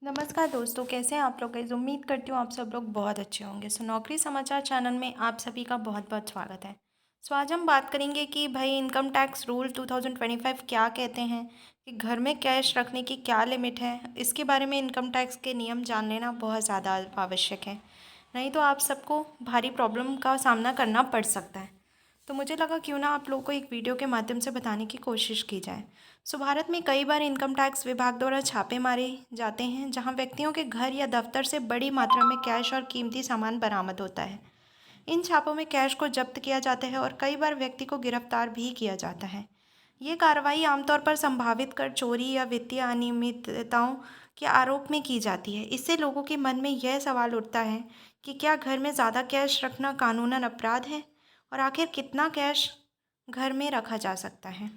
नमस्कार दोस्तों, कैसे हैं आप लोग। गाइस उम्मीद करती हूँ आप सब लोग बहुत अच्छे होंगे। नौकरी समाचार चैनल में आप सभी का बहुत बहुत स्वागत है। आज हम बात करेंगे कि भाई इनकम टैक्स रूल 2025 क्या कहते हैं, कि घर में कैश रखने की क्या लिमिट है। इसके बारे में इनकम टैक्स के नियम जान लेना बहुत ज़्यादा आवश्यक है, नहीं तो आप सबको भारी प्रॉब्लम का सामना करना पड़ सकता है। तो मुझे लगा क्यों ना आप लोगों को एक वीडियो के माध्यम से बताने की कोशिश की जाए। भारत में कई बार इनकम टैक्स विभाग द्वारा छापे मारे जाते हैं, जहां व्यक्तियों के घर या दफ्तर से बड़ी मात्रा में कैश और कीमती सामान बरामद होता है। इन छापों में कैश को जब्त किया जाता है और कई बार व्यक्ति को गिरफ्तार भी किया जाता है। ये कार्रवाई आमतौर पर संभावित कर चोरी या वित्तीय अनियमितताओं के आरोप में की जाती है। इससे लोगों के मन में यह सवाल उठता है कि क्या घर में ज़्यादा कैश रखना कानूनन अपराध है, और आखिर कितना कैश घर में रखा जा सकता है।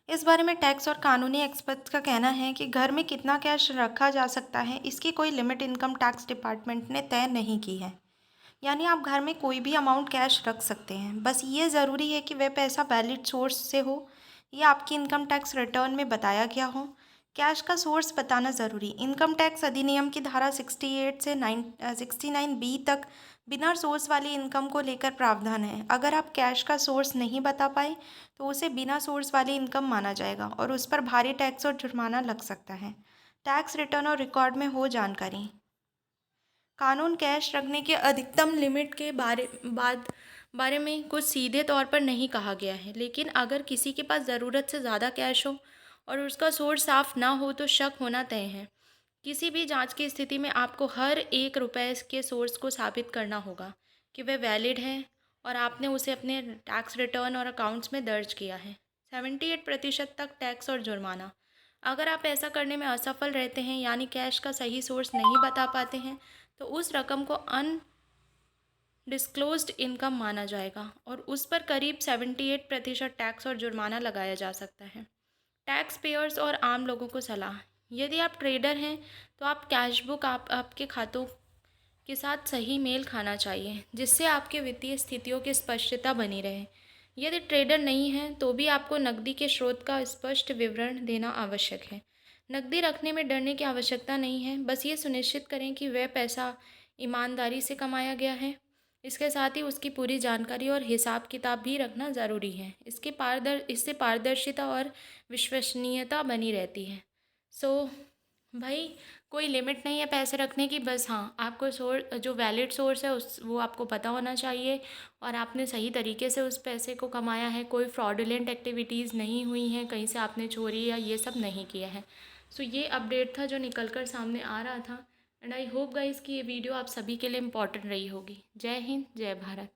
इस बारे में टैक्स और कानूनी एक्सपर्ट्स का कहना है कि घर में कितना कैश रखा जा सकता है, इसकी कोई लिमिट इनकम टैक्स डिपार्टमेंट ने तय नहीं की है। यानी आप घर में कोई भी अमाउंट कैश रख सकते हैं, बस ये ज़रूरी है कि वह पैसा वैलिड सोर्स से हो या आपकी इनकम टैक्स रिटर्न में बताया गया हो। कैश का सोर्स बताना ज़रूरी। इनकम टैक्स अधिनियम की धारा 68 से 69B तक बिना सोर्स वाली इनकम को लेकर प्रावधान है। अगर आप कैश का सोर्स नहीं बता पाए तो उसे बिना सोर्स वाली इनकम माना जाएगा और उस पर भारी टैक्स और जुर्माना लग सकता है। टैक्स रिटर्न और रिकॉर्ड में हो जानकारी। कानून कैश रखने की अधिकतम लिमिट के बारे में कुछ सीधे तौर पर नहीं कहा गया है, लेकिन अगर किसी के पास ज़रूरत से ज़्यादा कैश हो और उसका सोर्स साफ ना हो तो शक होना तय है। किसी भी जांच की स्थिति में आपको हर एक रुपए के सोर्स को साबित करना होगा कि वह वैलिड है और आपने उसे अपने टैक्स रिटर्न और अकाउंट्स में दर्ज किया है। 78% तक टैक्स और जुर्माना। अगर आप ऐसा करने में असफल रहते हैं, यानी कैश का सही सोर्स नहीं बता पाते हैं, तो उस रकम को अनडिस्क्लोज्ड इनकम माना जाएगा और उस पर करीब 78% टैक्स और जुर्माना लगाया जा सकता है। टैक्स पेयर्स और आम लोगों को सलाह। यदि आप ट्रेडर हैं तो आप कैश बुक आपके खातों के साथ सही मेल खाना चाहिए, जिससे आपके वित्तीय स्थितियों की स्पष्टता बनी रहे। यदि ट्रेडर नहीं है तो भी आपको नकदी के स्रोत का स्पष्ट विवरण देना आवश्यक है। नकदी रखने में डरने की आवश्यकता नहीं है, बस ये सुनिश्चित करें कि वह पैसा ईमानदारी से कमाया गया है। इसके साथ ही उसकी पूरी जानकारी और हिसाब किताब भी रखना ज़रूरी है। इससे पारदर्शिता और विश्वसनीयता बनी रहती है। सो भाई, कोई लिमिट नहीं है पैसे रखने की, बस हाँ, आपको जो वैलिड सोर्स है उस वो आपको पता होना चाहिए और आपने सही तरीके से उस पैसे को कमाया है। कोई फ्रॉडुलेंट एक्टिविटीज़ नहीं हुई हैं, कहीं से आपने चोरी या ये सब नहीं किया है। ये अपडेट था जो निकल कर सामने आ रहा था, एंड आई होप गाइस कि ये वीडियो आप सभी के लिए इम्पोर्टेंट रही होगी। जय हिंद, जय भारत।